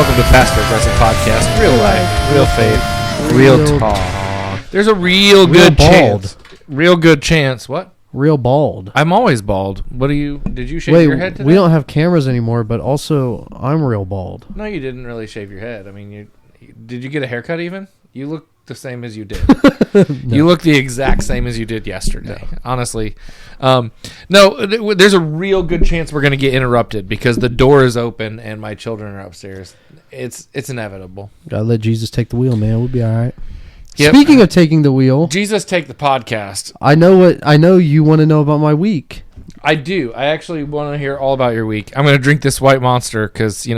Welcome to Pastor Aggressive Podcast. Real life, real faith, real talk. There's a real good chance. Real good chance. What? Real bald. I'm always bald. What do you? Did you shave your head today? We don't have cameras anymore, but also I'm real bald. No, you didn't really shave your head. I mean, did you get a haircut even? You look the same as you did. No. You look the exact same as you did yesterday. No. Honestly, no. There's a real good chance we're going to get interrupted because the door is open and my children are upstairs. It's inevitable. Gotta let Jesus take the wheel, man. We'll be all right. Yep. Speaking of taking the wheel, Jesus take the podcast. I know you want to know about my week. I do. I actually want to hear all about your week. I'm going to drink this white Monster because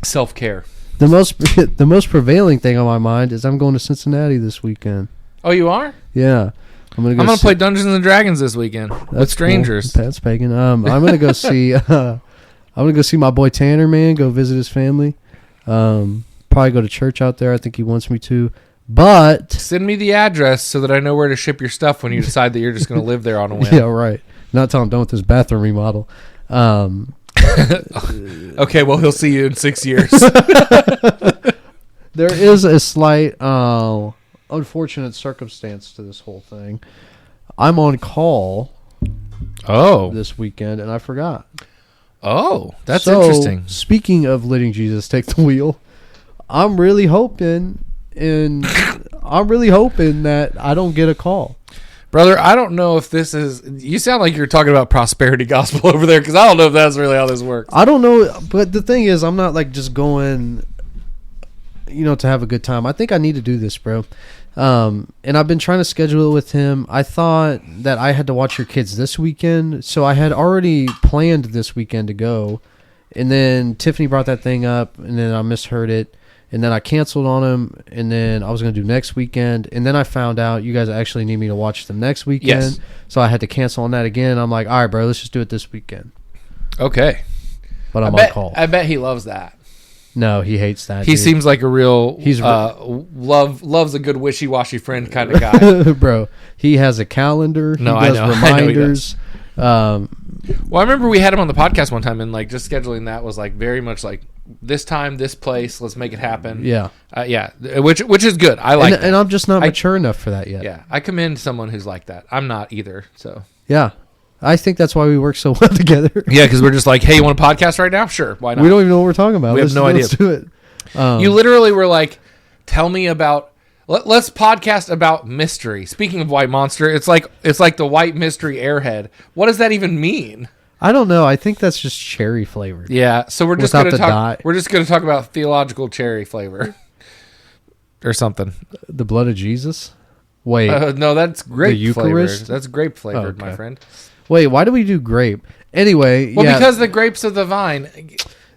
self-care. The most prevailing thing on my mind is I'm going to Cincinnati this weekend. Oh, you are? Yeah. I'm gonna play Dungeons and Dragons this weekend with strangers. Cool. Pat's pagan. I'm gonna go see. I'm gonna go see my boy Tanner. Man, go visit his family. Probably go to church out there. I think he wants me to. But send me the address so that I know where to ship your stuff when you decide that you're just gonna live there on a whim. Yeah, right. Not tell him don't with this bathroom remodel. Okay, well, he'll see you in 6 years. There is a slight unfortunate circumstance to this whole thing. I'm on call this weekend, and I forgot. Oh, that's interesting. Speaking of letting Jesus take the wheel, I'm really hoping that I don't get a call. Brother, I don't know if this is... You sound like you're talking about prosperity gospel over there, because I don't know if that's really how this works. I don't know, but the thing is, I'm not like just going, to have a good time. I think I need to do this, bro. And I've been trying to schedule it with him. I thought that I had to watch your kids this weekend, so I had already planned this weekend to go. And then Tiffany brought that thing up, and then I misheard it. And then I canceled on him, and then I was going to do next weekend. And then I found out you guys actually need me to watch them next weekend. Yes. So I had to cancel on that again. I'm like, all right, bro, let's just do it this weekend. Okay. But I'm on call. I bet he loves that. No, he hates that. He seems like a real loves a good wishy-washy friend kind of guy. Bro, he has a calendar. No, he does reminders. Well, I remember we had him on the podcast one time, and like just scheduling that was like very much like this time, this place, let's make it happen. Yeah, which is good. I like that. And I'm just not mature enough for that yet. Yeah, I commend someone who's like that. I'm not either. So yeah, I think that's why we work so well together. Yeah, because we're just like, hey, you want a podcast right now? Sure, why not? We don't even know what we're talking about. We have no idea. Let's do it. You literally were like, tell me about. Let's podcast about mystery. Speaking of white monster, it's like the white mystery airhead. What does that even mean? I don't know. I think that's just cherry flavored. Yeah, so we're just going to talk. We're just going to talk about theological cherry flavor, or something. The blood of Jesus. Wait, no, that's grape the Eucharist? flavored. That's grape flavored, my friend. Wait, why do we do grape? Anyway, well, because the grapes of the vine.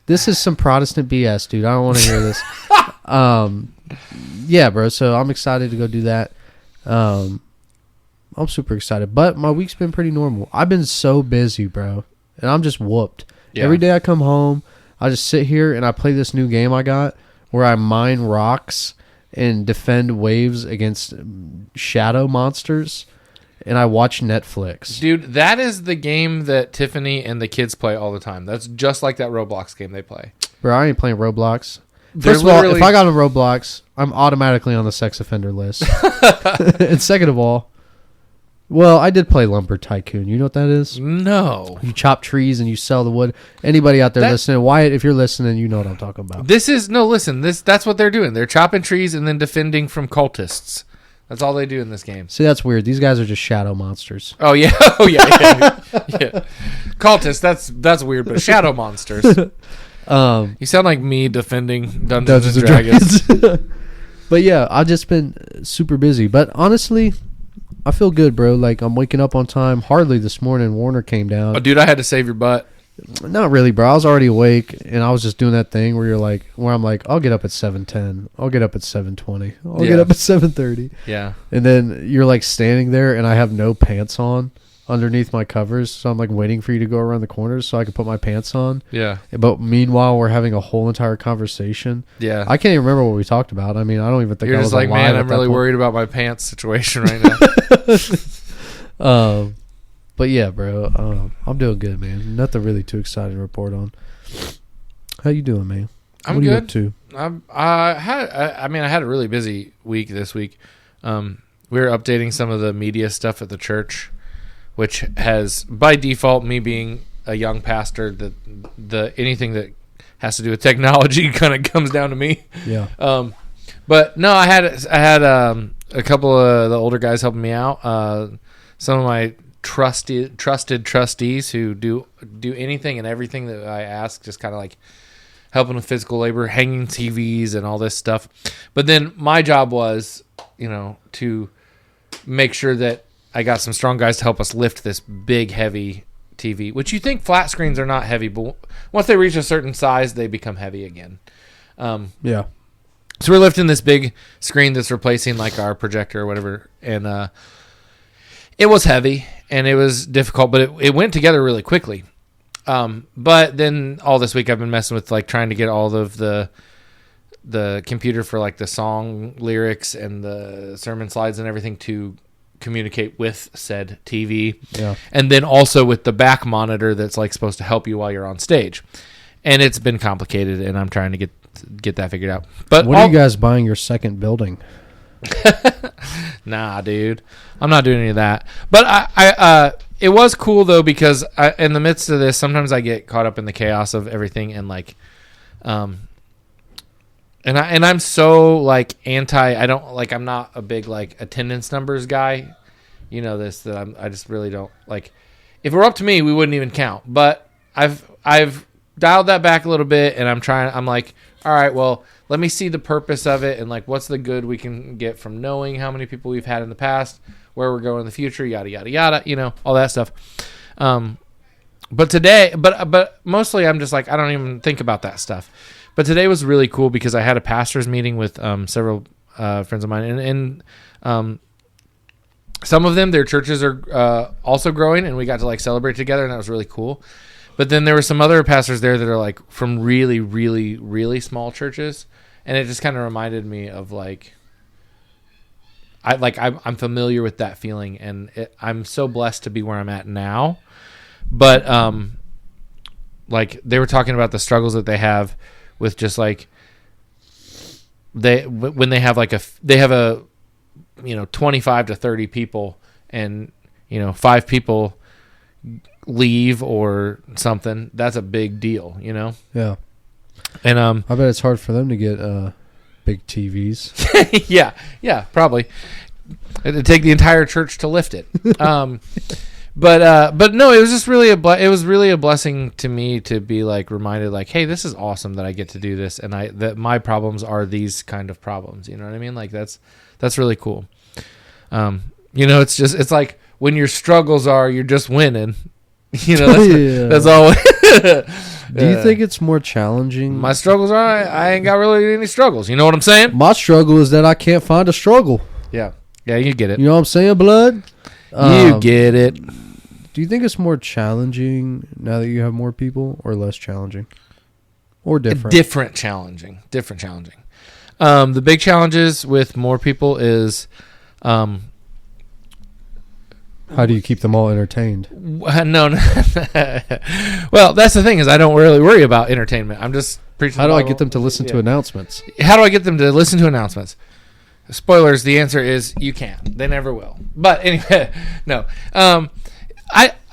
This is some Protestant BS, dude. I don't want to hear this. Yeah, bro. So I'm excited to go do that. I'm super excited, but my week's been pretty normal. I've been so busy, bro, and I'm just whooped. Yeah. Every day I come home, I just sit here and I play this new game I got where I mine rocks and defend waves against shadow monsters, and I watch Netflix. Dude, that is the game that Tiffany and the kids play all the time. That's just like that Roblox game they play. Bro, I ain't playing Roblox. First of all, if I got on Roblox, I'm automatically on the sex offender list. And second of all, well, I did play Lumber Tycoon. You know what that is? No. You chop trees and you sell the wood. Anybody out there listening, Wyatt, if you're listening, you know what I'm talking about. That's what they're doing. They're chopping trees and then defending from cultists. That's all they do in this game. See, that's weird. These guys are just shadow monsters. Oh, yeah. Yeah. Cultists, that's weird, but shadow monsters. You sound like me defending Dungeons and Dragons. But yeah, I've just been super busy. But honestly, I feel good, bro. Like, I'm waking up on time. Hardly this morning, Warner came down. Oh, dude, I had to save your butt. Not really, bro. I was already awake, and I was just doing that thing where I'm like, I'll get up at 7:10. I'll get up at 7:20. I'll get up at 7:30. Yeah. And then you're like standing there, and I have no pants on underneath my covers, so I'm like waiting for you to go around the corners so I can put my pants on. Yeah. But meanwhile, we're having a whole entire conveation. Yeah. I can't even remember what we talked about. I mean, I don't even think you're I was just like, man, I'm really worried about my pants situation right now. But yeah, bro, I'm doing good, man. Nothing really too exciting to report on. How you doing, man? I'm what are you good. up to? I had a really busy week this week. We were updating some of the media stuff at the church, which has, by default, me being a young pastor, the anything that has to do with technology kind of comes down to me. Yeah. But no, I had a couple of the older guys helping me out. Some of my trusted trustees who do anything and everything that I ask, just kind of like helping with physical labor, hanging TVs and all this stuff. But then my job was, to make sure that I got some strong guys to help us lift this big, heavy TV, which you think flat screens are not heavy, but once they reach a certain size, they become heavy again. Yeah. So we're lifting this big screen that's replacing like our projector or whatever, and it was heavy and it was difficult, but it went together really quickly. But then all this week I've been messing with like trying to get all of the computer for like the song lyrics and the sermon slides and everything to communicate with said TV. Yeah. And then also with the back monitor that's like supposed to help you while you're on stage. And it's been complicated and I'm trying to get that figured out. But what are you guys buying your second building? Nah, dude. I'm not doing any of that. But I it was cool though, because in the midst of this, sometimes I get caught up in the chaos of everything and like and I'm so like I'm not a big like attendance numbers guy. You know this, that I just really don't like. If it were up to me, we wouldn't even count. But I've dialed that back a little bit, and I'm like, all right, well, let me see the purpose of it and like what's the good we can get from knowing how many people we've had in the past, where we're going in the future, yada yada yada, all that stuff. But today, but mostly I'm just like, I don't even think about that stuff. But today was really cool because I had a pastor's meeting with several friends of mine, and some of them, their churches are also growing, and we got to like celebrate together, and that was really cool. But then there were some other pastors there that are like from really, really, really small churches, and it just kind of reminded me of like, I'm familiar with that feeling, and I'm so blessed to be where I'm at now. But like they were talking about the struggles that they have with just like when they have like they have a 25 to 30 people, and 5 people leave or something, that's a big deal, Yeah. And I bet it's hard for them to get big TVs. yeah, probably. It'd take the entire church to lift it. But no, it was just really it was really a blessing to me to be like reminded like, hey, this is awesome that I get to do this, and that my problems are these kind of problems. You know what I mean? Like that's really cool. It's like when your struggles are you're just winning. That's all. Do you think it's more challenging? My struggles are I ain't got really any struggles. You know what I'm saying? My struggle is that I can't find a struggle. Yeah, you get it. You know what I'm saying, blood? You get it. Do you think it's more challenging now that you have more people, or less challenging, or different? Different challenging. The big challenges with more people is, how do you keep them all entertained? No. Well, that's the thing is I don't really worry about entertainment. I'm just preaching. How do I get them to listen to announcements? How do I get them to listen to announcements? Spoilers, the answer is you can't. They never will. But anyway, no. I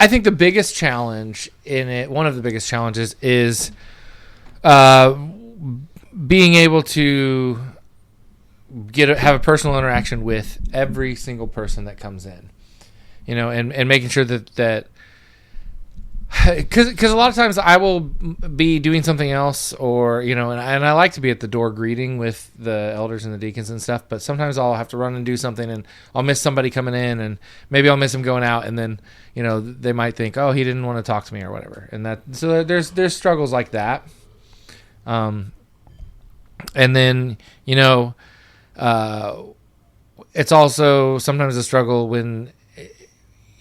think the biggest challenge in it, one of the biggest challenges is being able to have a personal interaction with every single person that comes in. And making sure that because a lot of times I will be doing something else, or and I like to be at the door greeting with the elders and the deacons and stuff, but sometimes I'll have to run and do something, and I'll miss somebody coming in, and maybe I'll miss him going out, and then they might think, oh, he didn't want to talk to me or whatever, and so there's struggles like that. And then it's also sometimes a struggle when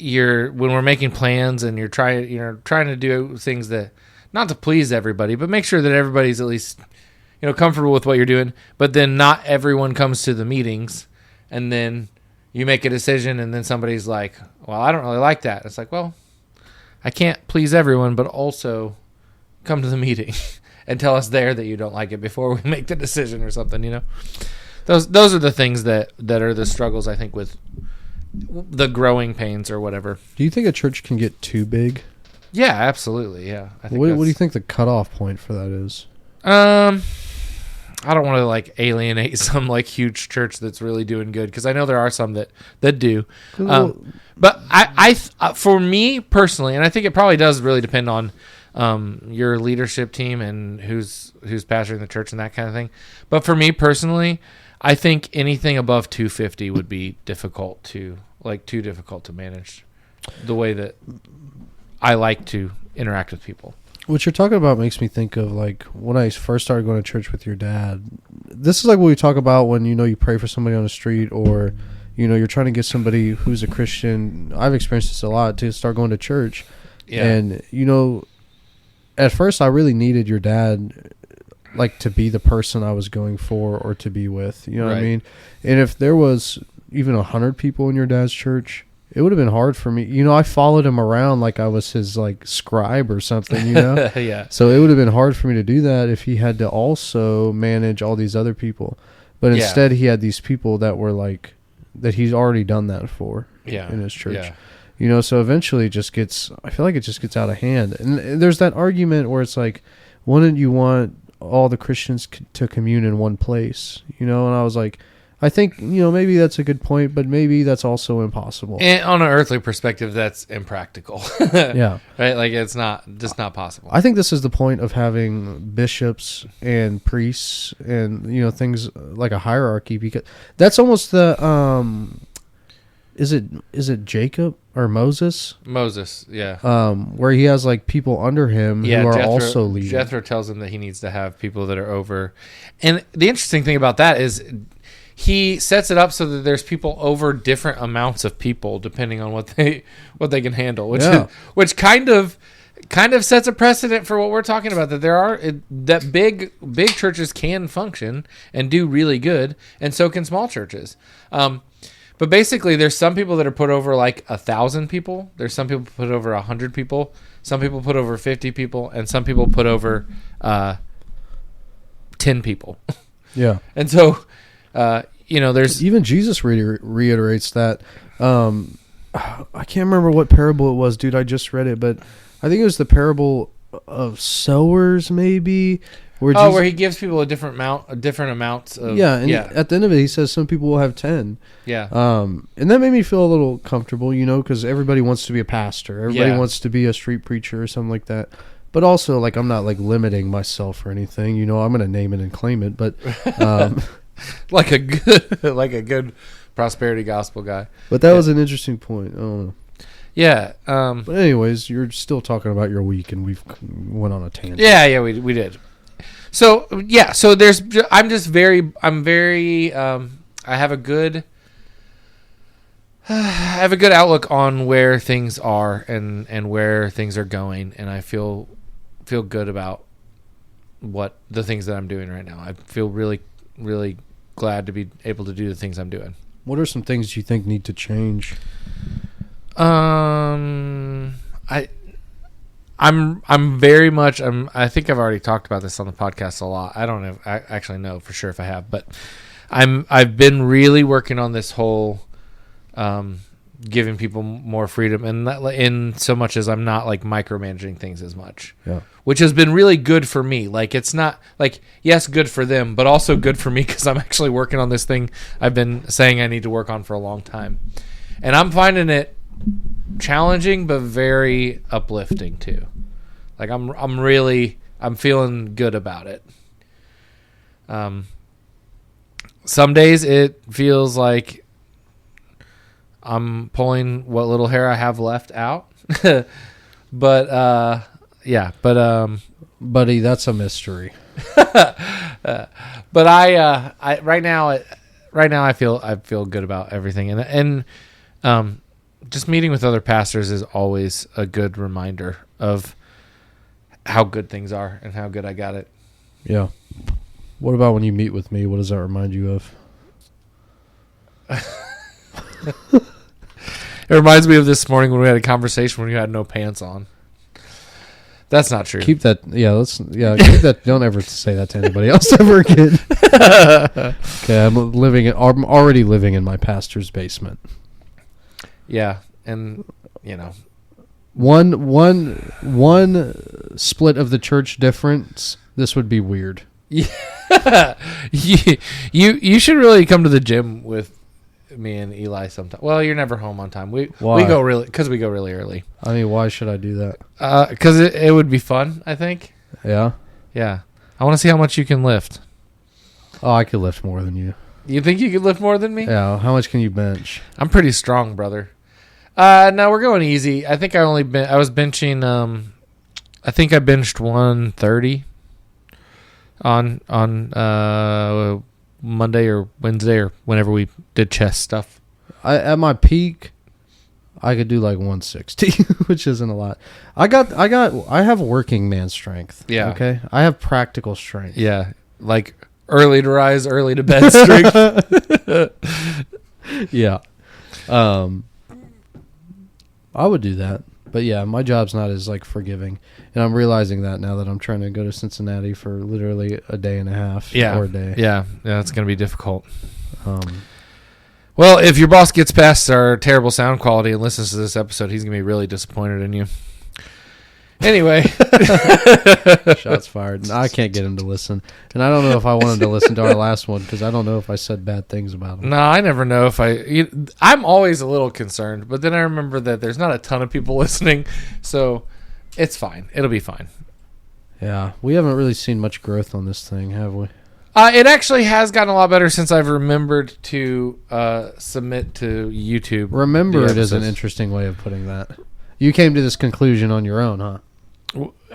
we're making plans and you're trying to do things that not to please everybody, but make sure that everybody's at least comfortable with what you're doing. But then not everyone comes to the meetings, and then you make a decision, and then somebody's like, well, I don't really like that. It's like, well, I can't please everyone, but also come to the meeting. and tell us there that you don't like it before we make the decision or something. Those are the things that are the struggles, I think, with the growing pains or whatever. Do you think a church can get too big? Yeah, absolutely. Yeah. I think what do you think the cutoff point for that is? I don't want to like alienate some like huge church that's really doing good, because I know there are some that do. But I for me personally, and I think it probably does really depend on your leadership team and who's pastoring the church and that kind of thing. But for me personally, I think anything above 250 would be too difficult to manage the way that I like to interact with people. What you're talking about makes me think of like when I first started going to church with your dad. This is like what we talk about when you pray for somebody on the street, or you're trying to get somebody who's a Christian. I've experienced this a lot, to start going to church. Yeah. And at first I really needed your dad like to be the person I was going for or to be with. You know what I mean? And if there was even 100 people in your dad's church, it would have been hard for me. I followed him around like I was his like scribe or something, Yeah. So it would have been hard for me to do that if he had to also manage all these other people. But instead he had these people that were like, that he's already done that for in his church. Yeah. So eventually I feel like it just gets out of hand. And there's that argument where it's like, wouldn't you want all the Christians to commune in one place? And I was like, I think, maybe that's a good point, but maybe that's also impossible. And on an earthly perspective, that's impractical. Yeah. Right? Like, it's not possible. I think this is the point of having bishops and priests and, things like a hierarchy, because that's almost the, is it Jacob or Moses? Moses, yeah. Where he has like people under him who are also leading. Jethro tells him that he needs to have people that are over. And the interesting thing about that is, he sets it up so that there's people over different amounts of people depending on what they can handle, which kind of sets a precedent for what we're talking about, that big churches can function and do really good, and so can small churches. But basically, there's some people that are put over like 1,000 people. There's some people put over 100 people. Some people put over 50 people, and some people put over 10 people. Yeah, and so. There's even Jesus reiterates that. I can't remember what parable it was, dude. I just read it, but I think it was the parable of sowers, maybe. Where he gives people different amounts of. Yeah, and at the end of it, he says some people will have 10. Yeah. And that made me feel a little comfortable, because everybody wants to be a pastor, everybody wants to be a street preacher or something like that. But also, like, I'm not like limiting myself or anything. I'm going to name it and claim it, but. like a good prosperity gospel guy. But that was an interesting point. I don't know. Yeah. But anyways, you're still talking about your week, and we've went on a tangent. Yeah, we did. So I have a good outlook on where things are and where things are going, and I feel good about what the things that I'm doing right now. I feel really, really glad to be able to do the things I'm doing. What are some things you think need to change? I think I've already talked about this on the podcast a lot. I don't know. I actually know for sure if I have, but I've been really working on this whole giving people more freedom, and in so much as I'm not like micromanaging things as much. Yeah. Which has been really good for me. Like, it's not like, yes, good for them, but also good for me because I'm actually working on this thing I've been saying I need to work on for a long time. And I'm finding it challenging, but very uplifting too. Like, I'm feeling good about it. Some days it feels like I'm pulling what little hair I have left out. But buddy, that's a mystery. But I right now I feel good about everything, and just meeting with other pastors is always a good reminder of how good things are and how good I got it. Yeah. What about when you meet with me? What does that remind you of? It reminds me of this morning when we had a conversation when you had no pants on. That's not true. Keep that. Yeah, keep that. Don't ever say that to anybody else ever again. Okay, I'm already living in my pastor's basement. Yeah, and one split of the church difference. This would be weird. Yeah, you should really come to the gym with me and Eli sometime. Well, you're never home on time. We go really early. I mean, why should I do that? Because it would be fun. I think. Yeah. Yeah. I want to see how much you can lift. Oh, I could lift more than you. You think you could lift more than me? Yeah. How much can you bench? I'm pretty strong, brother. No, we're going easy. I think I was benching. I think I benched 130 on Monday or Wednesday or whenever we did chest stuff. At my peak, I could do like 160, which isn't a lot. I have working man strength. Yeah. Okay. I have practical strength. Yeah. Like early to rise, early to bed strength. Yeah. I would do that. But yeah, my job's not as like forgiving. And I'm realizing that now that I'm trying to go to Cincinnati for literally a day and a half or a day. Yeah, it's going to be difficult. Well, if your boss gets past our terrible sound quality and listens to this episode, he's going to be really disappointed in you. Anyway. Shots fired. I can't get him to listen. And I don't know if I want him to listen to our last one because I don't know if I said bad things about him. No, I never know if I'm always a little concerned, but then I remember that there's not a ton of people listening, so it's fine. It'll be fine. Yeah. We haven't really seen much growth on this thing, have we? It actually has gotten a lot better since I've remembered to submit to YouTube. Remembered is an interesting way of putting that. You came to this conclusion on your own, huh?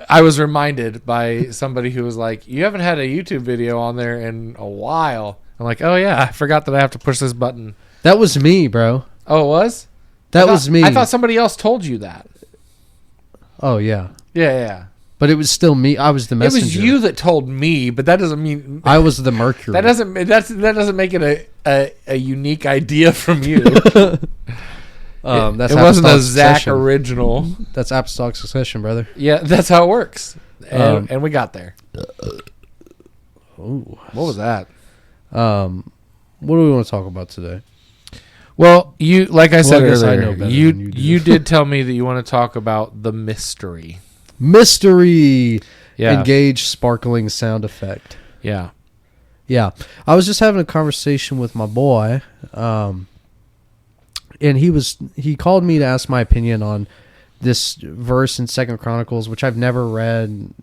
I was reminded by somebody who was like, you haven't had a YouTube video on there in a while. I'm like, oh, yeah, I forgot that I have to push this button. That was me, bro. Oh, it was? That was me. I thought somebody else told you that. Oh, yeah. Yeah. But it was still me. I was the messenger. It was you that told me, but that doesn't mean... I was the Mercury. That doesn't make it a unique idea from you. It wasn't a Zach original. That's apostolic succession, brother. Yeah, that's how it works. And we got there. Ooh. What was that? What do we want to talk about today? Well, like I said earlier, I know better than you do. You did tell me that you want to talk about the mystery. Mystery. Yeah. Engage sparkling sound effect. Yeah. Yeah. I was just having a conversation with my boy. And he called me to ask my opinion on this verse in 2 Chronicles, which I've never read.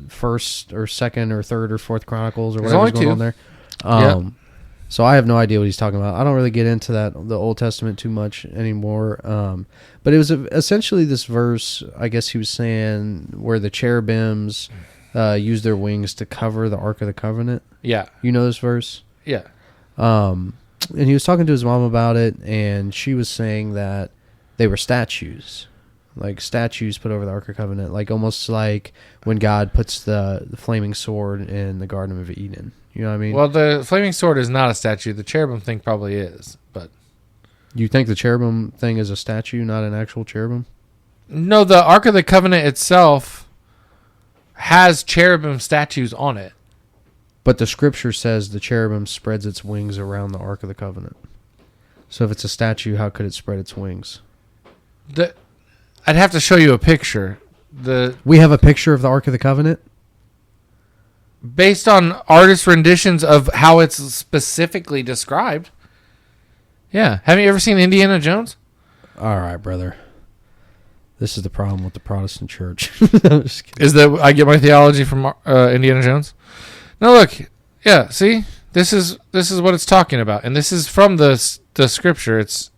1st or 2nd or 3rd or 4th Chronicles or whatever's going on there. So I have no idea what he's talking about. I don't really get into the Old Testament too much anymore. But it was essentially this verse, I guess he was saying, where the cherubims use their wings to cover the Ark of the Covenant. Yeah. You know this verse? Yeah. And he was talking to his mom about it, and she was saying that they were statues. Like statues put over the Ark of Covenant. Like almost like when God puts the flaming sword in the Garden of Eden. You know what I mean? Well, the flaming sword is not a statue. The cherubim thing probably is, but... You think the cherubim thing is a statue, not an actual cherubim? No, the Ark of the Covenant itself has cherubim statues on it. But the scripture says the cherubim spreads its wings around the Ark of the Covenant. So if it's a statue, how could it spread its wings? I'd have to show you a picture. We have a picture of the Ark of the Covenant? Based on artist renditions of how it's specifically described. Yeah. Have you ever seen Indiana Jones? All right, brother. This is the problem with the Protestant church. Is that I get my theology from Indiana Jones? Now look, yeah, see? This is what it's talking about. And this is from the scripture. This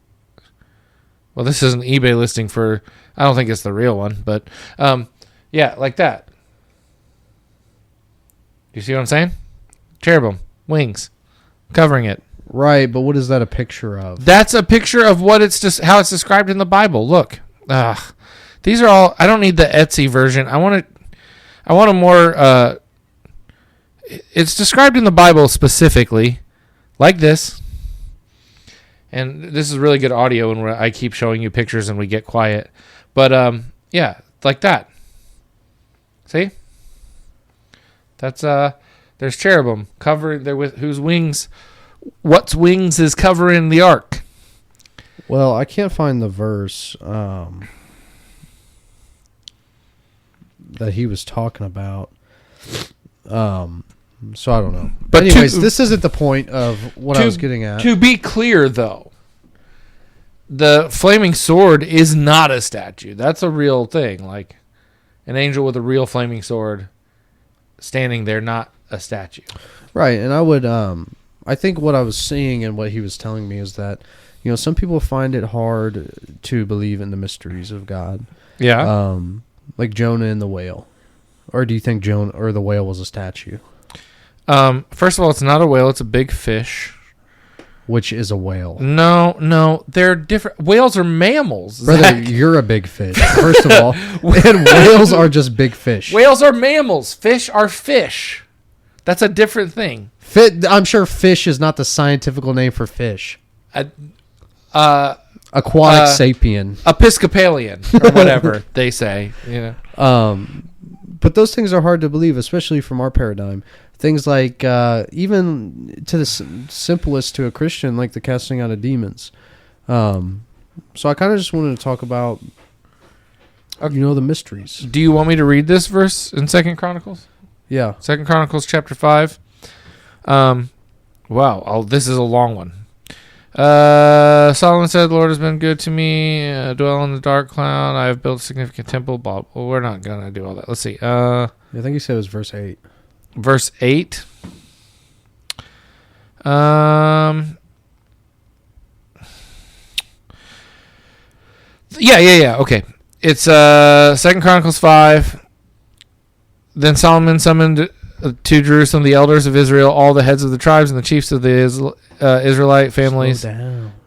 is an eBay listing for, I don't think it's the real one, but yeah, like that. You see what I'm saying? Cherubim, wings, covering it. Right, but what is that a picture of? That's a picture of what how it's described in the Bible. Look, these are all. I don't need the Etsy version. I want a more. It's described in the Bible specifically, like this. And this is really good audio, and I keep showing you pictures, and we get quiet. But yeah, like that. See? That's there's cherubim covered there with whose wings. What's wings is covering the ark? Well, I can't find the verse that he was talking about. So I don't know. But anyways, this isn't the point of what I was getting at. To be clear, though, the flaming sword is not a statue. That's a real thing. Like an angel with a real flaming sword standing there, not a statue. Right. And I would, I think what I was seeing and what he was telling me is that, some people find it hard to believe in the mysteries of God. Yeah. Like Jonah and the whale. Or do you think Jonah or the whale was a statue? First of all, it's not a whale. It's a big fish. Which is a whale. No. They're different. Whales are mammals. Brother, Zach. You're a big fish, first of all. And whales are just big fish. Whales are mammals. Fish are fish. That's a different thing. I'm sure fish is not the scientific name for fish. Aquatic sapien. Episcopalian, or whatever they say. But those things are hard to believe, especially from our paradigm. Things like, even to the simplest to a Christian, like the casting out of demons. So I kind of just wanted to talk about, the mysteries. Do you want me to read this verse in 2 Chronicles? Yeah. 2 Chronicles chapter 5. Wow, this is a long one. Solomon said, "The Lord has been good to me. Dwell in the dark cloud. I have built a significant temple." Well, we're not going to do all that. Let's see. I think you said it was verse 8. Verse 8. Yeah. Okay. It's 2 Chronicles 5. Then Solomon summoned to Jerusalem the elders of Israel, all the heads of the tribes and the chiefs of the Israelite families,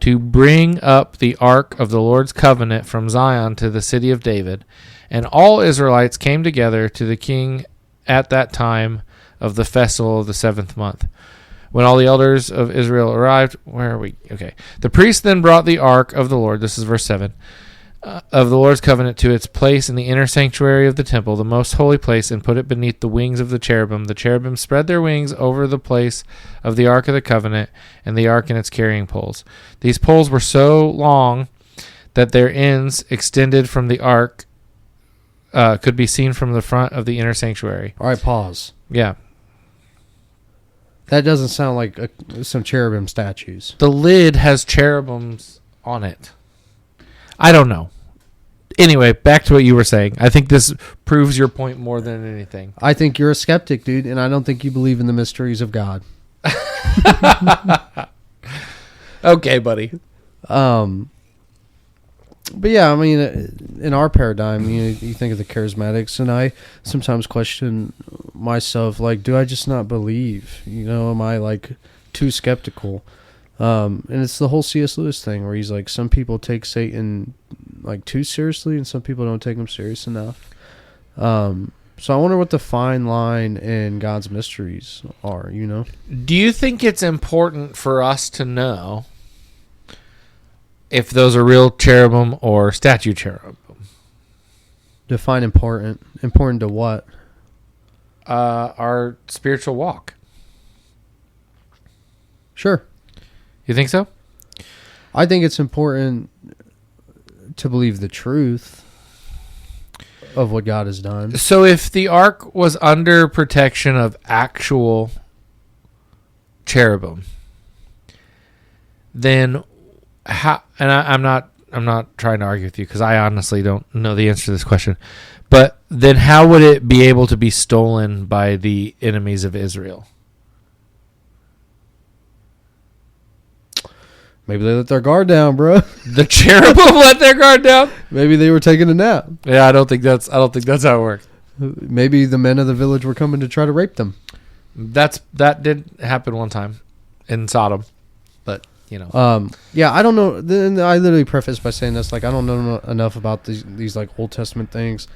to bring up the ark of the Lord's covenant from Zion to the city of David. And all Israelites came together to the king at that time of the festival of the 7th month. When all the elders of Israel arrived, where are we? Okay. The priest then brought the ark of the Lord, this is verse 7, of the Lord's covenant to its place in the inner sanctuary of the temple, the most holy place, and put it beneath the wings of the cherubim. The cherubim spread their wings over the place of the ark of the covenant and the ark and its carrying poles. These poles were so long that their ends extended from the ark, could be seen from the front of the inner sanctuary. All right, pause. Yeah. That doesn't sound like some cherubim statues. The lid has cherubims on it. I don't know. Anyway, back to what you were saying. I think this proves your point more than anything. I think you're a skeptic, dude, and I don't think you believe in the mysteries of God. Okay, buddy. But yeah, I mean, in our paradigm, you think of the charismatics, and I sometimes question myself, like, do I just not believe? Am I like too skeptical? And it's the whole C.S. Lewis thing where he's like, some people take Satan like too seriously, and some people don't take him serious enough. So I wonder what the fine line in God's mysteries are. Do you think it's important for us to know if those are real cherubim or statue cherubim? Define important. Important to what? Our spiritual walk. Sure. You think so? I think it's important to believe the truth of what God has done. So if the ark was under protection of actual cherubim, then how? And I'm not trying to argue with you because I honestly don't know the answer to this question. But then how would it be able to be stolen by the enemies of Israel? Maybe they let their guard down, bro. The cherubim let their guard down? Maybe they were taking a nap. Yeah, I don't think that's how it works. Maybe the men of the village were coming to try to rape them. That did happen one time in Sodom. But, yeah, I don't know. I literally preface by saying this, like, I don't know enough about these like Old Testament things.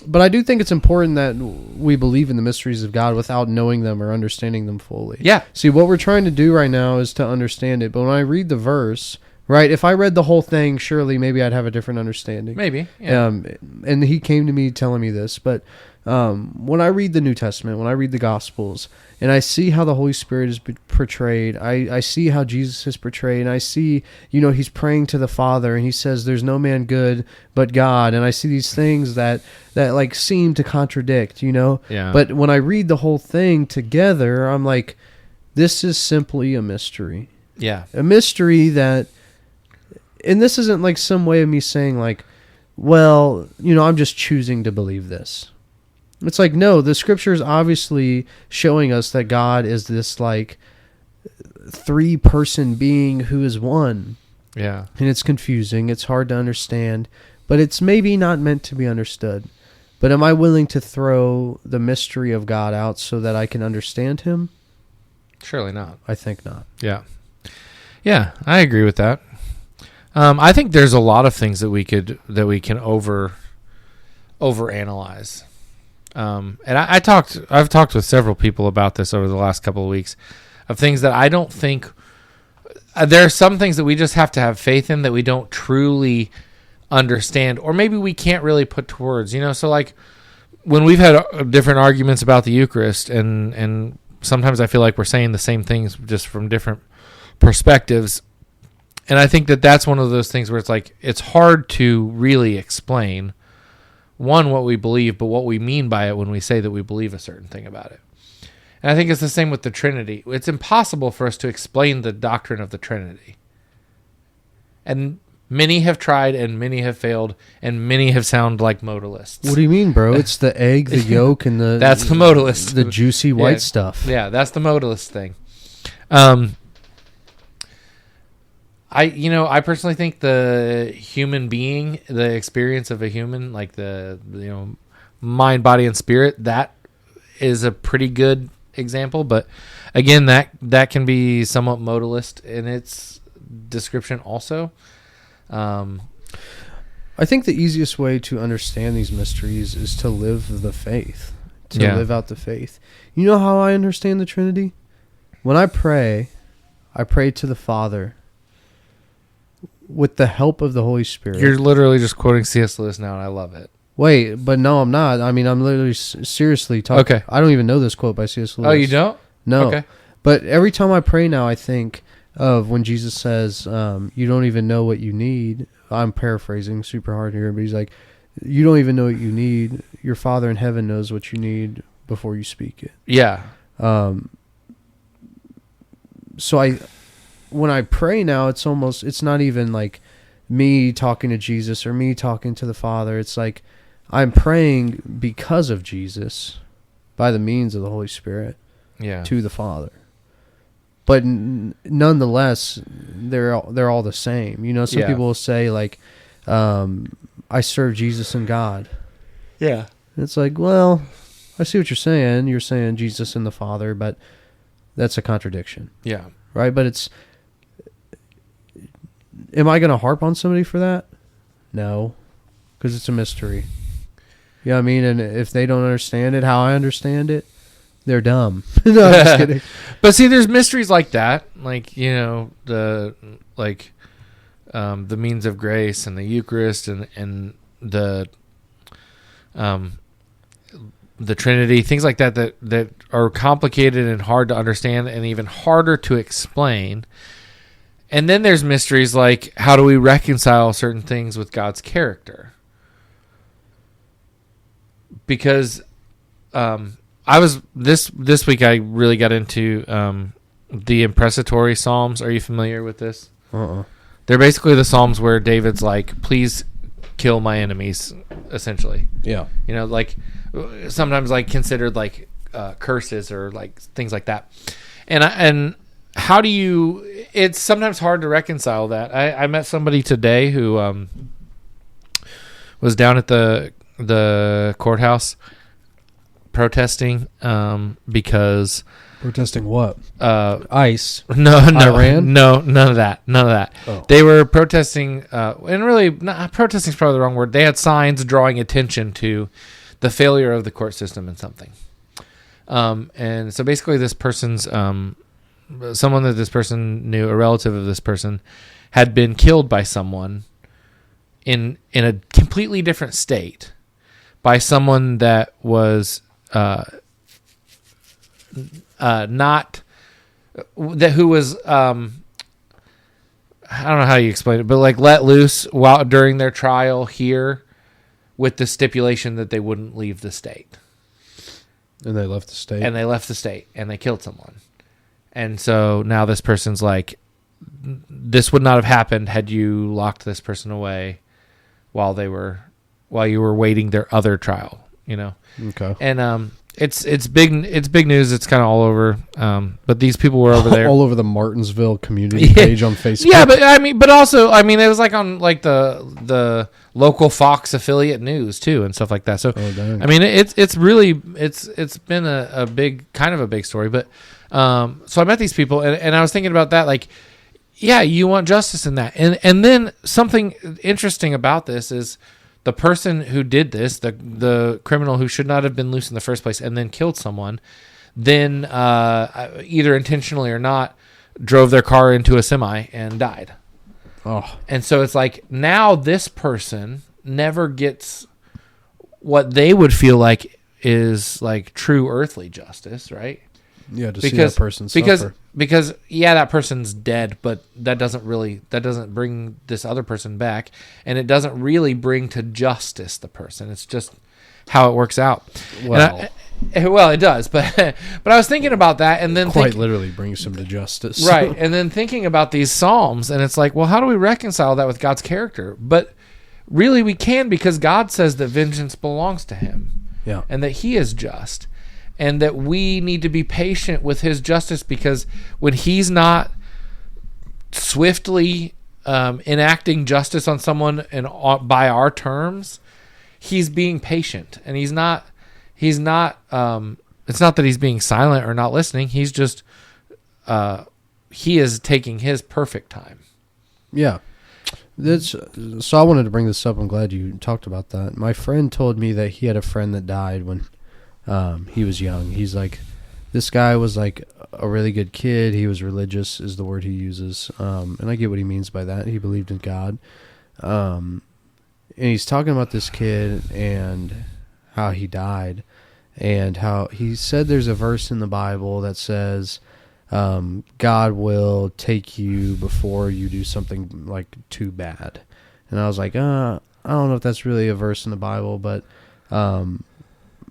But I do think it's important that we believe in the mysteries of God without knowing them or understanding them fully. Yeah. See, what we're trying to do right now is to understand it. But when I read the verse, Right? If I read the whole thing, surely maybe I'd have a different understanding. Maybe. Yeah. And he came to me telling me this, but when I read the New Testament, when I read the Gospels, and I see how the Holy Spirit is portrayed, I see how Jesus is portrayed, and I see, he's praying to the Father, and he says, "There's no man good but God," and I see these things that like seem to contradict, Yeah. But when I read the whole thing together, I'm like, this is simply a mystery. Yeah. A mystery that, and this isn't like some way of me saying like, well, I'm just choosing to believe this. It's like, no, the scripture is obviously showing us that God is this like 3-person being who is one. Yeah. And it's confusing. It's hard to understand, but it's maybe not meant to be understood. But am I willing to throw the mystery of God out so that I can understand him? Surely not. I think not. Yeah. Yeah, I agree with that. I think there's a lot of things that we can overanalyze. And I've talked with several people about this over the last couple of weeks, of things that I don't think, there are some things that we just have to have faith in that we don't truly understand, or maybe we can't really put to words, so like when we've had different arguments about the Eucharist, and sometimes I feel like we're saying the same things just from different perspectives. And I think that that's one of those things where it's like, it's hard to really explain, one, what we believe, but what we mean by it when we say that we believe a certain thing about it. And I think it's the same with the Trinity. It's impossible for us to explain the doctrine of the Trinity. And many have tried, and many have failed, and many have sounded like modalists. What do you mean, bro? It's the egg, the yolk, and the... That's the modalist. The juicy white stuff. Yeah, that's the modalist thing. I personally think the human being, the experience of a human, like the mind, body, and spirit, that is a pretty good example. But again, that can be somewhat modalist in its description also. I think the easiest way to understand these mysteries is to live the faith, live out the faith. You know how I understand the Trinity? When I pray to the Father with the help of the Holy Spirit. You're literally just quoting C.S. Lewis now, and I love it. Wait, but no, I'm not. I mean, I'm literally seriously talking. Okay. I don't even know this quote by C.S. Lewis. Oh, you don't? No. Okay. But every time I pray now, I think of when Jesus says, you don't even know what you need. I'm paraphrasing super hard here, but he's like, you don't even know what you need. Your Father in heaven knows what you need before you speak it. Yeah. So when I pray now, it's not even like me talking to Jesus or me talking to the Father. It's like I'm praying because of Jesus by the means of the Holy Spirit to the Father. But nonetheless, they're all the same. Some people will say like, I serve Jesus and God. Yeah. And it's like, well, I see what you're saying. You're saying Jesus and the Father, but that's a contradiction. Yeah. Right? But am I going to harp on somebody for that? No, because it's a mystery. You know what I mean? And if they don't understand it how I understand it, they're dumb. No, I'm just kidding. But see, there's mysteries like that, like the means of grace and the Eucharist and the Trinity, things like that are complicated and hard to understand, and even harder to explain. And then there's mysteries like, how do we reconcile certain things with God's character? Because I was this week I really got into the imprecatory Psalms. Are you familiar with this? They're basically the Psalms where David's like, please kill my enemies, essentially. Yeah. Like sometimes like considered like curses or like things like that. And how do you, it's sometimes hard to reconcile that. I met somebody today who was down at the courthouse protesting because protesting what? ICE. No, Iran? No, none of that. Oh. They were protesting, and really, protesting is probably the wrong word. They had signs drawing attention to the failure of the court system in something. And so basically, this person's someone that this person knew, a relative of this person, had been killed by someone in a completely different state by someone that was not that who was I don't know how you explain it, but like let loose while during their trial here, with the stipulation that they wouldn't leave the state. And they left the state. And they killed someone. And so now this person's like, this would not have happened had you locked this person away while you were waiting their other trial, you know? Okay. And it's big news. It's kind of all over. But these people were over there, all over the Martinsville community page on Facebook. Yeah, but also it was like on like the local Fox affiliate news too and stuff like that. So I mean, it's really it's been a big story. But so I met these people and I was thinking about that. Like, yeah, you want justice in that, and then something interesting about this is, the person who did this, the criminal who should not have been loose in the first place and then killed someone, then either intentionally or not, drove their car into a semi and died. Oh. And so it's like, now this person never gets what they would feel like is like true earthly justice, right? Yeah, to see that person suffer. Because that person's dead, but that doesn't bring this other person back, and it doesn't really bring to justice the person. It's just how it works out. Well, it does, but I was thinking about that, and then literally brings him to justice, right? And then thinking about these psalms, and it's like, well, how do we reconcile that with God's character? But really, we can, because God says that vengeance belongs to Him, and that He is just. And that we need to be patient with His justice, because when He's not swiftly enacting justice on someone and by our terms, He's being patient, and He's not. It's not that He's being silent or not listening. He's just He is taking His perfect time. Yeah. So I wanted to bring this up. I'm glad you talked about that. My friend told me that he had a friend that died when he was young. He's like, this guy was like a really good kid. He was religious is the word he uses. And I get what he means by that. He believed in God. And he's talking about this kid and how he died, and how he said there's a verse in the Bible that says, God will take you before you do something like too bad. And I was like, I don't know if that's really a verse in the Bible, but,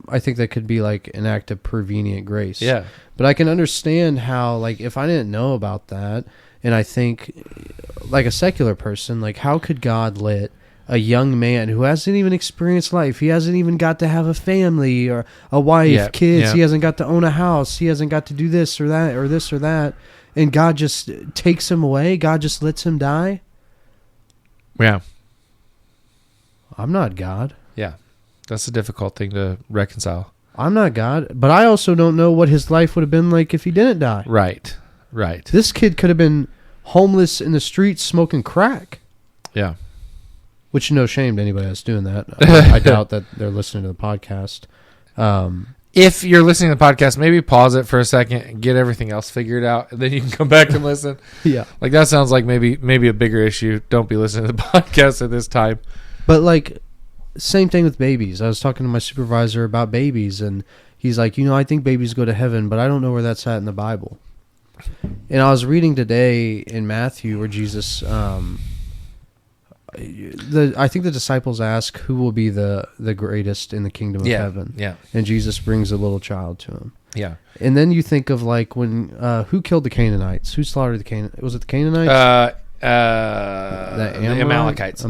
I think that could be like an act of prevenient grace. Yeah. But I can understand how, like, if I didn't know about that, and I think, like a secular person, like, how could God let a young man who hasn't even experienced life, he hasn't even got to have a family or a wife, kids, he hasn't got to own a house, he hasn't got to do this or that or this or that, and God just takes him away? God just lets him die? Yeah. I'm not God. Yeah. That's a difficult thing to reconcile. I'm not God, but I also don't know what his life would have been like if he didn't die. Right. This kid could have been homeless in the streets smoking crack. Yeah. Which, no shame to anybody that's doing that. I doubt that they're listening to the podcast. If you're listening to the podcast, maybe pause it for a second and get everything else figured out, and then you can come back and listen. Yeah. Like, that sounds like maybe a bigger issue. Don't be listening to the podcast at this time. But, like, same thing with babies. I was talking to my supervisor about babies, and he's like, I think babies go to heaven, but I don't know where that's at in the Bible. And I was reading today in Matthew where Jesus, I think the disciples ask who will be the greatest in the kingdom of heaven. Yeah. And Jesus brings a little child to him. Yeah. And then you think of, like, when who killed the Canaanites? Who slaughtered the Canaanites? Was it the Canaanites? The Amalekites.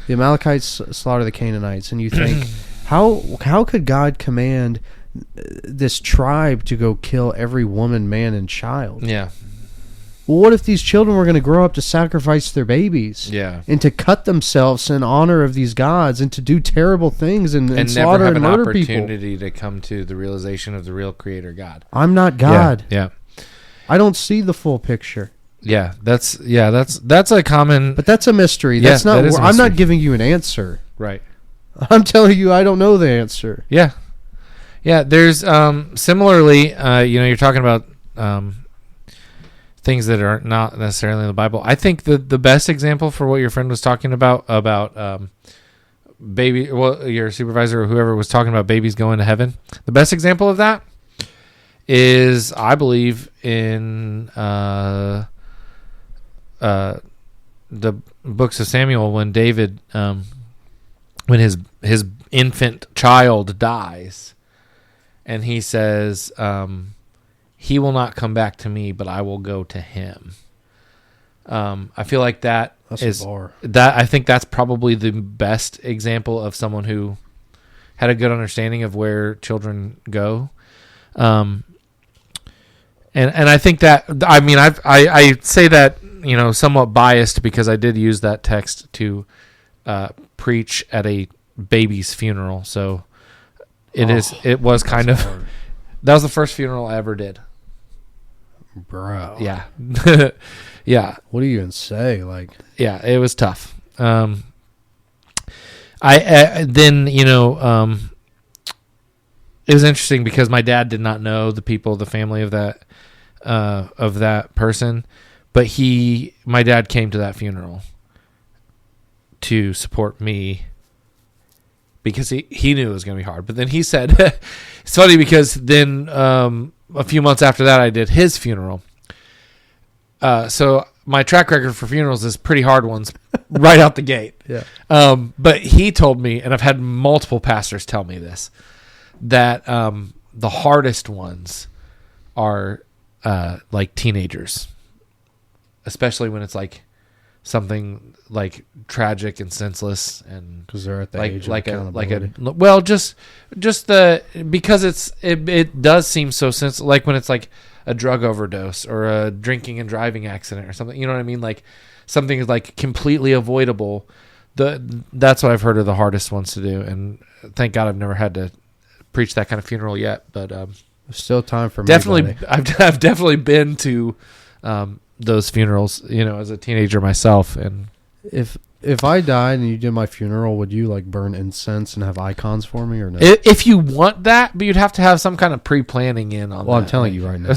The Amalekites slaughter the Canaanites, and you think, how could God command this tribe to go kill every woman, man, and child? Yeah. Well, what if these children were going to grow up to sacrifice their babies? Yeah. And to cut themselves in honor of these gods and to do terrible things and slaughter and murder people? And never have an opportunity to come to the realization of the real Creator God. I'm not God. Yeah. I don't see the full picture. Yeah, that's a common. But that's a mystery. That's not. I'm not giving you an answer. Right. I'm telling you, I don't know the answer. Yeah. There's similarly, you're talking about things that are not necessarily in the Bible. I think the best example for what your friend was talking about baby, well, your supervisor or whoever was talking about babies going to heaven. The best example of that is, I believe, in the books of Samuel, when David, when his infant child dies, and he says, he will not come back to me, but I will go to him. I feel like that's I think that's probably the best example of someone who had a good understanding of where children go. And I think that, I mean, I say that, somewhat biased, because I did use that text to preach at a baby's funeral. So it was kind of hard. That was the first funeral I ever did. Bro. Yeah. Yeah. What do you even say? Like, yeah, it was tough. Then, it was interesting because my dad did not know the people, the family of that person, but my dad came to that funeral to support me because he knew it was going to be hard. But then he said, it's funny because then a few months after that, I did his funeral. So my track record for funerals is pretty hard ones right out the gate. Yeah. But he told me, and I've had multiple pastors tell me this, that the hardest ones are like teenagers, especially when it's like something like tragic and senseless, and because they're at the age of accountability. Because it does seem so sensitive, like when it's like a drug overdose or a drinking and driving accident or something, you know what I mean? Like something is like completely avoidable. That's what I've heard are the hardest ones to do, and thank God I've never had to preach that kind of funeral yet. But there's still time for definitely. I've definitely been to those funerals, as a teenager myself. And if I died and you did my funeral, would you like burn incense and have icons for me or no? If you want that, but you'd have to have some kind of pre-planning in on. Well, that. I'm telling you right now,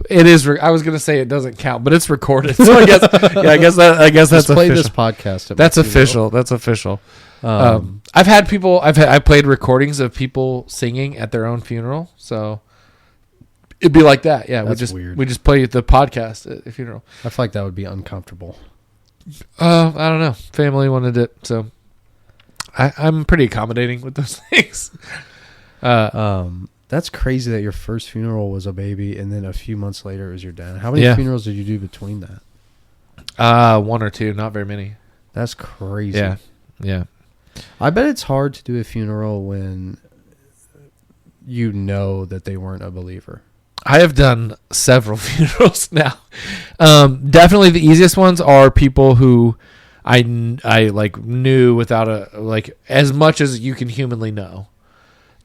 it is. I was going to say it doesn't count, but it's recorded. So I guess that's play official. This podcast. That's official. That's official. I've had people. I played recordings of people singing at their own funeral. So it'd be like that. Yeah, that's weird. We just play the podcast at a funeral. I feel like that would be uncomfortable. I don't know. Family wanted it, so I'm pretty accommodating with those things. That's crazy that your first funeral was a baby, and then a few months later it was your dad. How many funerals did you do between that? One or two, not very many. That's crazy. Yeah. I bet it's hard to do a funeral when you know that they weren't a believer. I have done several funerals now. Definitely the easiest ones are people who I like knew without as much as you can humanly know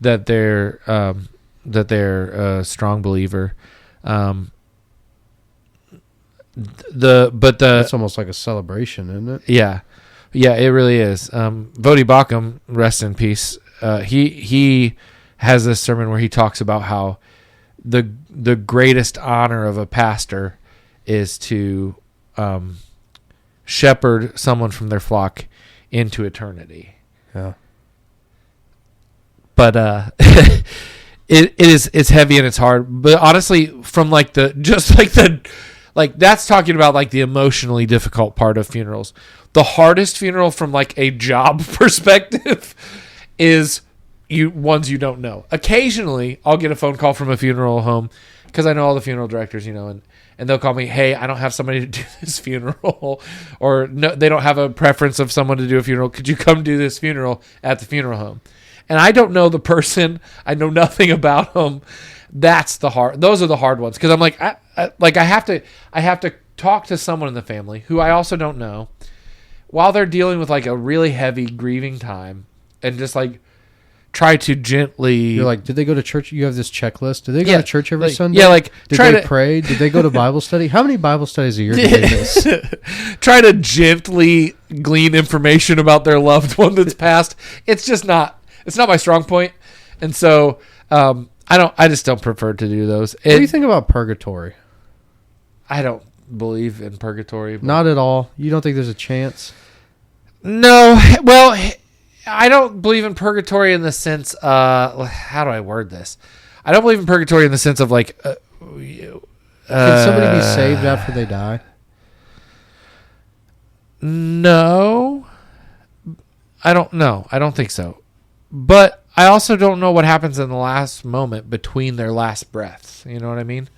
that they're a strong believer. It's almost like a celebration, isn't it? Yeah, it really is. Vodi Bakum, rest in peace. He has this sermon where he talks about how the greatest honor of a pastor is to shepherd someone from their flock into eternity. Yeah. But it's heavy and it's hard. But honestly, from that's talking about like the emotionally difficult part of funerals. The hardest funeral from like a job perspective is ones you don't know. Occasionally, I'll get a phone call from a funeral home because I know all the funeral directors, and they'll call me, hey, I don't have somebody to do this funeral, or no, they don't have a preference of someone to do a funeral. Could you come do this funeral at the funeral home? And I don't know the person. I know nothing about them. Those are the hard ones because I'm like, I have to talk to someone in the family who I also don't know while they're dealing with like a really heavy grieving time, and just like try to gently. You're like, did they go to church? You have this checklist. Did they go to church every Sunday? Yeah, like did they pray? Did they go to Bible study? How many Bible studies a year do they miss? Try to gently glean information about their loved one that's passed. It's just not. It's not my strong point, and so I just don't prefer to do those. What do you think about purgatory? I don't believe in purgatory. Not at all. You don't think there's a chance? No. Well, I don't believe in purgatory in the sense. How do I word this? I don't believe in purgatory in the sense of like. Can somebody be saved after they die? No. I don't know. I don't think so. But I also don't know what happens in the last moment between their last breaths. You know what I mean?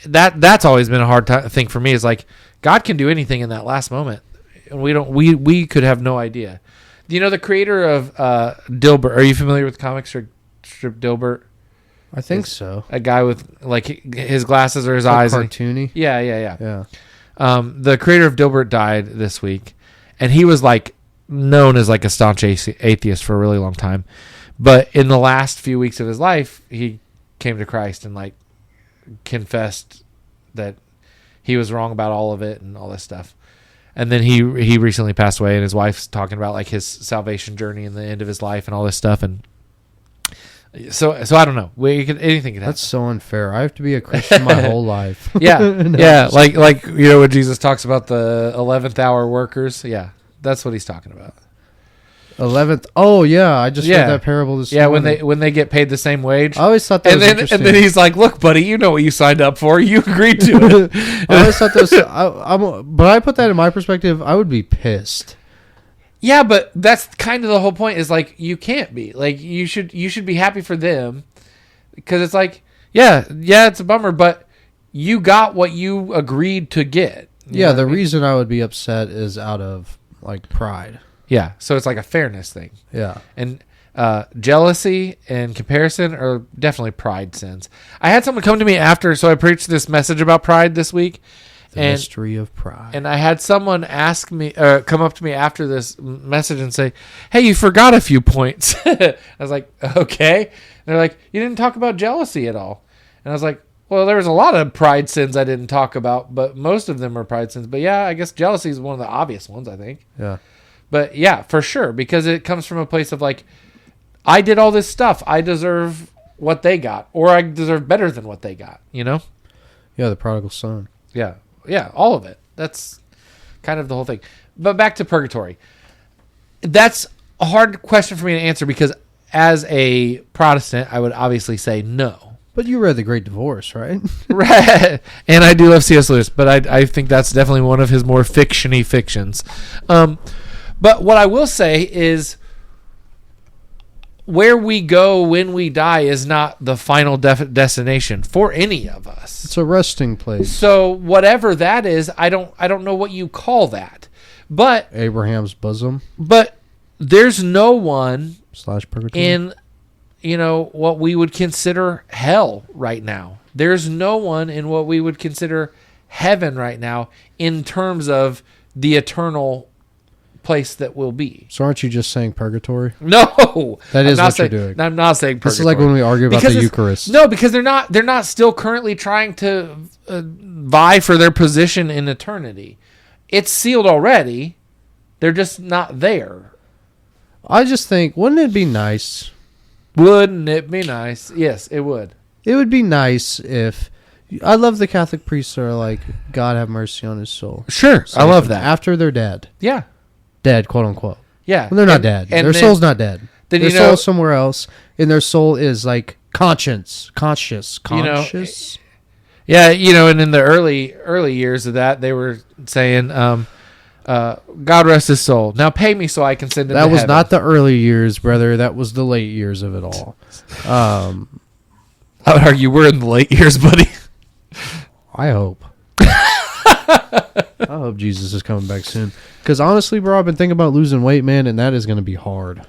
That's always been a hard thing for me. Is like God can do anything in that last moment, and we could have no idea. Do you know the creator of Dilbert? Are you familiar with comic strip Dilbert? I think so. A guy with like his glasses or his like eyes. Cartoony. Yeah. The creator of Dilbert died this week, and he was like known as like a staunch atheist for a really long time. But in the last few weeks of his life, he came to Christ and like confessed that he was wrong about all of it and all this stuff. And then he recently passed away, and his wife's talking about like his salvation journey and the end of his life and all this stuff. And so I don't know. Anything could happen. That's so unfair. I have to be a Christian my whole life. Yeah, yeah. Like you know when Jesus talks about the 11th hour workers. Yeah, that's what he's talking about. 11th. Oh yeah, I just read that parable this morning. when they get paid the same wage. I always thought that was interesting. And then he's like, "Look, buddy, you know what you signed up for. You agreed to it." I always thought that was. But I put that in my perspective. I would be pissed. Yeah, but that's kind of the whole point. Is like you can't be like you should be happy for them because it's like yeah, it's a bummer, but you got what you agreed to get. Yeah, the reason I would be upset is out of like pride. Yeah, so it's like a fairness thing. Yeah. And jealousy and comparison are definitely pride sins. I had someone come to me after, so I preached this message about pride this week. The mystery of pride. And I had someone ask me, come up to me after this message and say, "Hey, you forgot a few points." I was like, "Okay." And they're like, "You didn't talk about jealousy at all." And I was like, "Well, there was a lot of pride sins I didn't talk about, but most of them are pride sins. But yeah, I guess jealousy is one of the obvious ones, I think." Yeah. But yeah, for sure, because it comes from a place of like, I did all this stuff. I deserve what they got, or I deserve better than what they got, you know? Yeah, the prodigal son. Yeah, all of it. That's kind of the whole thing. But back to purgatory. That's a hard question for me to answer because as a Protestant, I would obviously say no. But you read The Great Divorce, right? Right. And I do love C.S. Lewis, but I think that's definitely one of his more fictiony fictions. But what I will say is where we go when we die is not the final destination for any of us. It's a resting place. So whatever that is, I don't know what you call that. But Abraham's bosom. But there's no one / purgatory in what we would consider hell right now. There's no one in what we would consider heaven right now in terms of the eternal place that will be. So aren't you just saying purgatory? No, that is what you're doing. I'm not saying purgatory. This is like when we argue about the Eucharist. No, because they're not still currently trying to vie for their position in eternity. It's sealed already. They're just not there. I just think, wouldn't it be nice? Wouldn't it be nice? Yes, it would. It would be nice if. I love the Catholic priests that are like, God have mercy on his soul. Sure, I love that. After they're dead. Yeah. Dead, quote unquote. Yeah. Well, they're not dead. Their soul's not dead. Their soul's somewhere else, and their soul is like conscious. Yeah, and in the early years of that, they were saying, God rest his soul. Now pay me so I can send him to heaven. That was not the early years, brother. That was the late years of it all. I would argue we're in the late years, buddy. I hope. I hope Jesus is coming back soon. Because honestly, bro, I've been thinking about losing weight, man, and that is going to be hard.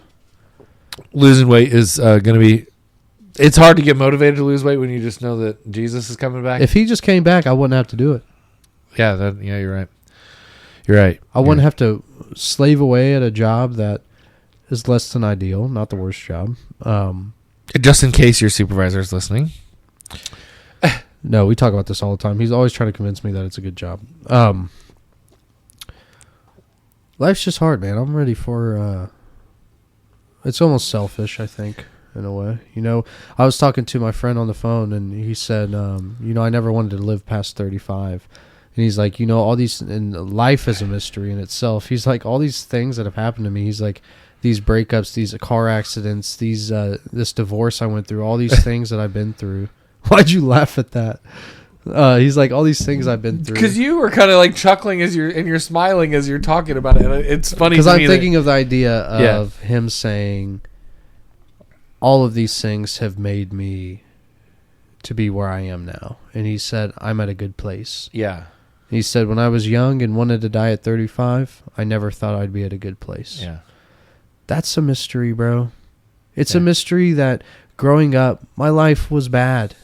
Losing weight is going to be... It's hard to get motivated to lose weight when you just know that Jesus is coming back. If he just came back, I wouldn't have to do it. Yeah, you're right. You're right. I wouldn't have to slave away at a job that is less than ideal, not the worst job. Just in case your supervisor is listening. No, we talk about this all the time. He's always trying to convince me that it's a good job. Life's just hard, man. I'm ready for... it's almost selfish, I think. in a way. I was talking to my friend on the phone, and he said, I never wanted to live past 35. And he's like, all these, and life is a mystery in itself. He's like, all these things that have happened to me. He's like, these breakups, these car accidents, this divorce I went through, all these things that I've been through. Why'd you laugh at that? He's like, all these things I've been through. Because you were kind of like chuckling and you're smiling as you're talking about it. It's funny because I'm thinking of the idea of him saying, all of these things have made me to be where I am now. And he said, I'm at a good place. Yeah. He said, when I was young and wanted to die at 35, I never thought I'd be at a good place. Yeah. That's a mystery, bro. It's a mystery that growing up, my life was bad.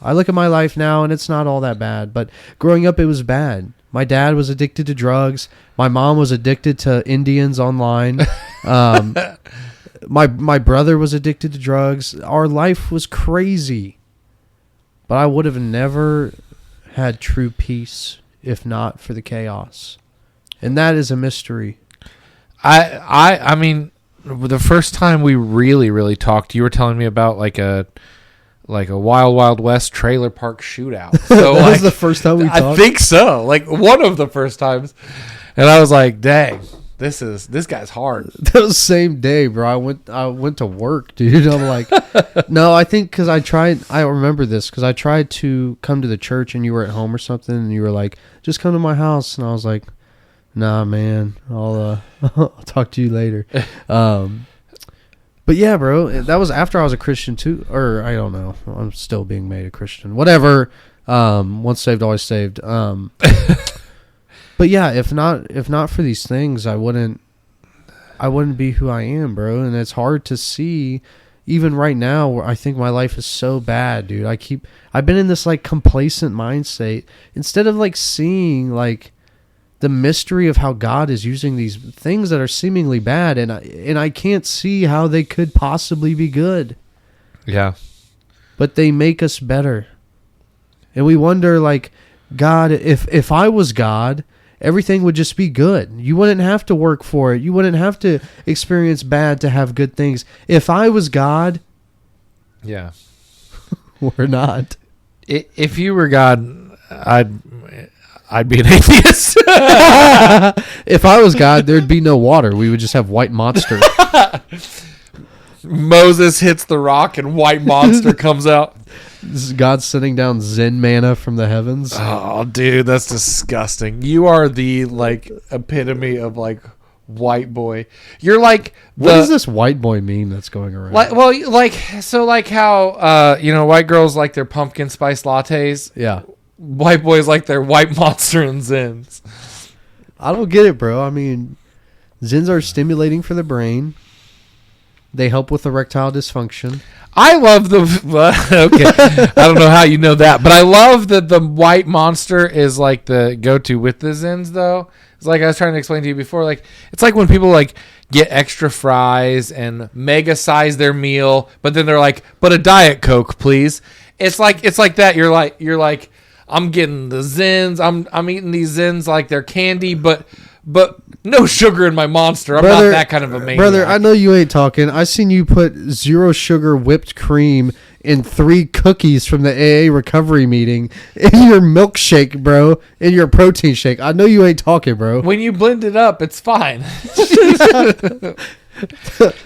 I look at my life now and it's not all that bad, but growing up it was bad. My dad was addicted to drugs. My mom was addicted to Indians online. My brother was addicted to drugs. Our life was crazy. But I would have never had true peace if not for the chaos. And that is a mystery. I mean, the first time we really talked, you were telling me about like a Wild Wild West trailer park shootout. So that was the first time we talked? I think so. Like one of the first times. And I was like, dang, this guy's hard. That was the same day, bro. I went to work, dude. I'm like, no, I think because I remember this because I tried to come to the church and you were at home or something and you were like, just come to my house. And I was like, nah, man, I'll talk to you later. But yeah, bro, that was after I was a Christian too, or I don't know. I'm still being made a Christian. Whatever. Once saved, always saved. But yeah, if not for these things, I wouldn't be who I am, bro. And it's hard to see, even right now, where I think my life is so bad, dude. I've been in this like complacent mind state instead of like seeing like the mystery of how God is using these things that are seemingly bad, and I can't see how they could possibly be good. Yeah. But they make us better. And we wonder, like, God, if I was God, everything would just be good. You wouldn't have to work for it. You wouldn't have to experience bad to have good things. If I was God... Yeah. We're not. If you were God, I'd be an atheist. If I was God, there'd be no water. We would just have white monster. Moses hits the rock and white monster comes out. This is God sending down Zen manna from the heavens. Oh, dude, that's disgusting. You are the like epitome of like white boy. You're like what does this white boy mean that's going around? Like how white girls like their pumpkin spice lattes. Yeah. White boys like their white monster and Zins. I don't get it, bro. I mean, Zins are stimulating for the brain. They help with erectile dysfunction. I love okay. I don't know how you know that, but I love that the white monster is like the go-to with the Zins, though. It's like I was trying to explain to you before. Like it's like when people like get extra fries and mega size their meal, but then they're like, "But a Diet Coke, please." It's like that. You're like. I'm getting the Zins. I'm eating these Zins like they're candy, but no sugar in my monster. I'm not that kind of a maniac. Brother, I know you ain't talking. I seen you put 0 sugar whipped cream in 3 cookies from the AA recovery meeting in your milkshake, bro, in your protein shake. I know you ain't talking, bro. When you blend it up, it's fine.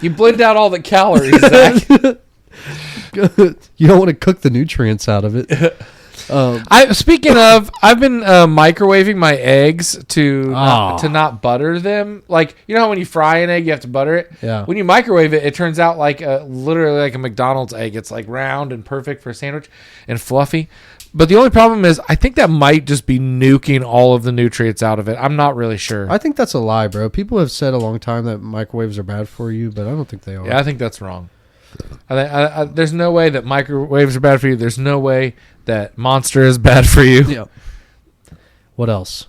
You blend out all the calories, Zach. You don't want to cook the nutrients out of it. Speaking of, I've been microwaving my eggs to not butter them. Like, you know how when you fry an egg, you have to butter it? Yeah. When you microwave it, it turns out like literally like a McDonald's egg. It's like round and perfect for a sandwich and fluffy. But the only problem is I think that might just be nuking all of the nutrients out of it. I'm not really sure. I think that's a lie, bro. People have said a long time that microwaves are bad for you, but I don't think they are. Yeah, I think that's wrong. There's no way that microwaves are bad for you. There's no way that Monster is bad for you. Yeah. What else?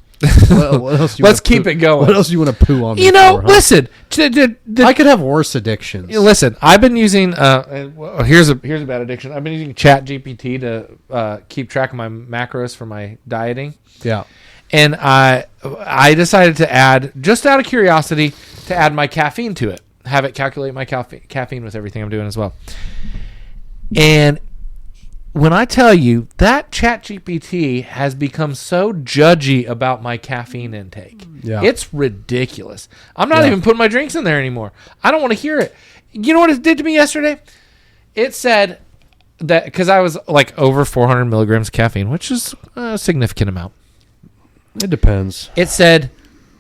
What else Let's keep it going. What else do you want to poo on? Listen. I could have worse addictions. Listen, I've been using. Here's a bad addiction. I've been using ChatGPT to keep track of my macros for my dieting. Yeah. And I decided to add, just out of curiosity, to add my caffeine to it. have it calculate my caffeine with everything I'm doing as well. And when I tell you that ChatGPT has become so judgy about my caffeine intake, it's ridiculous. I'm not even putting my drinks in there anymore. I don't want to hear it. You know what it did to me yesterday? It said that because I was like over 400 milligrams of caffeine, which is a significant amount. It depends. It said,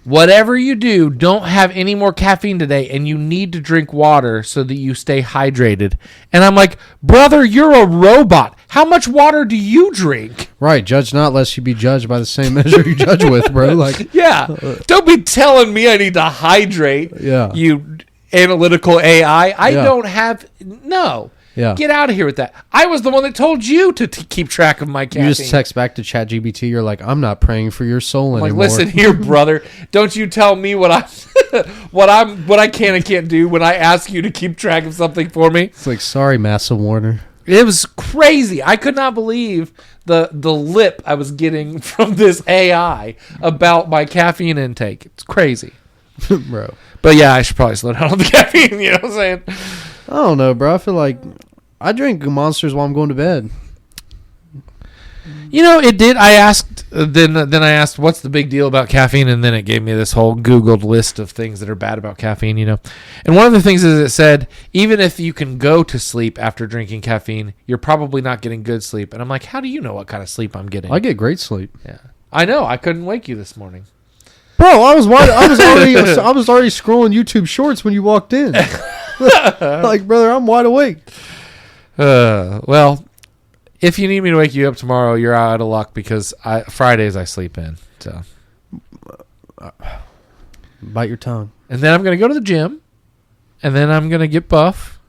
whatever you do, don't have any more caffeine today, and you need to drink water so that you stay hydrated. And I'm like, brother, you're a robot. How much water do you drink? Right, judge not lest you be judged by the same measure you judge with, bro. Like, yeah, don't be telling me I need to hydrate. Yeah, you analytical AI. I don't have no. Yeah. Get out of here with that. I was the one that told you to keep track of my caffeine. You just text back to ChatGPT. You're like, I'm not praying for your soul anymore. Like, listen here, brother. Don't you tell me what I can and can't do when I ask you to keep track of something for me. It's like, sorry, Massa Warner. It was crazy. I could not believe the lip I was getting from this AI about my caffeine intake. It's crazy. Bro. But yeah, I should probably slow down on the caffeine. You know what I'm saying? I don't know, bro. I feel like I drink Monsters while I'm going to bed. You know, it did. I asked, then I asked, what's the big deal about caffeine? And then it gave me this whole Googled list of things that are bad about caffeine, you know. And one of the things is it said, even if you can go to sleep after drinking caffeine, you're probably not getting good sleep. And I'm like, how do you know what kind of sleep I'm getting? I get great sleep. Yeah, I know. I couldn't wake you this morning. Bro, I was already scrolling YouTube Shorts when you walked in. Like, brother, I'm wide awake. Well, if you need me to wake you up tomorrow, you're out of luck because Fridays I sleep in. So, bite your tongue. And then I'm going to go to the gym, and then I'm going to get buff.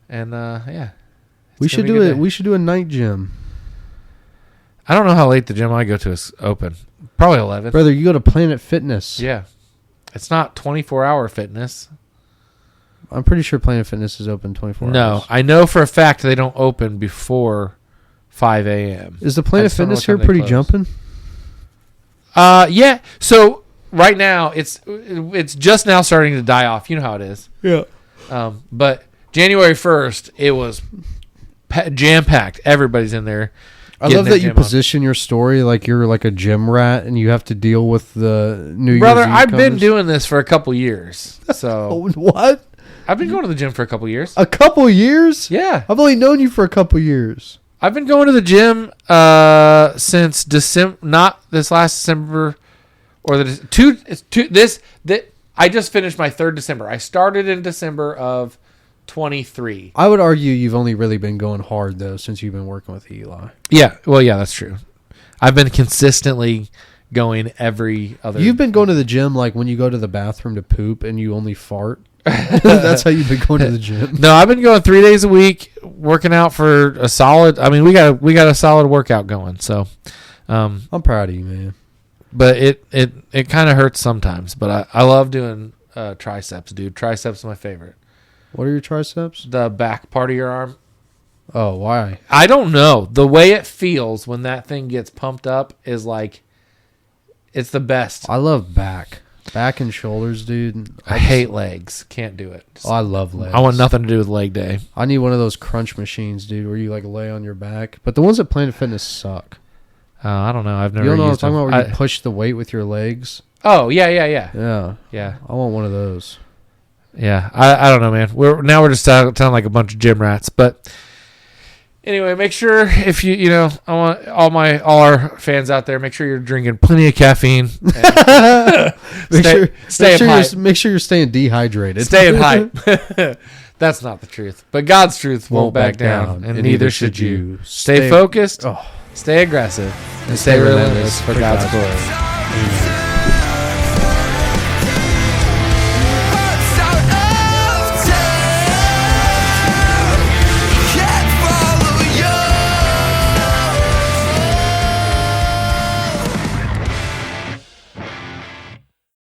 And yeah, we should do it. We should do a night gym. I don't know how late the gym I go to is open. Probably 11. Brother, you go to Planet Fitness. Yeah, it's not 24-hour fitness. I'm pretty sure Planet Fitness is open 24 hours. No, I know for a fact they don't open before 5 a.m. Is the Planet Fitness here pretty jumping? Yeah. So right now it's just now starting to die off. You know how it is. Yeah. But January 1st, it was jam packed. Everybody's in there. I love that you position your story like you're like a gym rat and you have to deal with the New Year's Brother, Eve I've been doing this for a couple years. So what? I've been going to the gym for a couple years. A couple years? Yeah. I've only known you for a couple years. I've been going to the gym since December, not this last December, or I just finished my third December. I started in December of 23. I would argue you've only really been going hard though since you've been working with Eli. Yeah, well, yeah, that's true. I've been consistently going every other. You've been going to the gym like when you go to the bathroom to poop and you only fart. That's how you've been going to the gym. No, I've been going 3 days a week, working out for a solid. I mean, we got a solid workout going. So, I'm proud of you, man. But it kind of hurts sometimes. But I love doing triceps, dude. Triceps is my favorite. What are your triceps? The back part of your arm. Oh, why? I don't know. The way it feels when that thing gets pumped up is like, it's the best. I love back. Back and shoulders, dude. I hate legs. Can't do it. I love legs. I want nothing to do with leg day. I need one of those crunch machines, dude, where you like lay on your back. But the ones at Planet Fitness suck. I don't know. I've never used them. You know what I'm used talking them. about? Where you push the weight with your legs? Oh, yeah. Yeah. I want one of those. Yeah. I don't know, man. We're just sounding like a bunch of gym rats. But anyway, make sure if I want all our fans out there, make sure you're drinking plenty of caffeine. Make sure you're staying dehydrated. Stay in hype. That's not the truth. But God's truth won't back down, and neither should you. Stay focused, stay aggressive, and stay relentless for God's glory. Amen.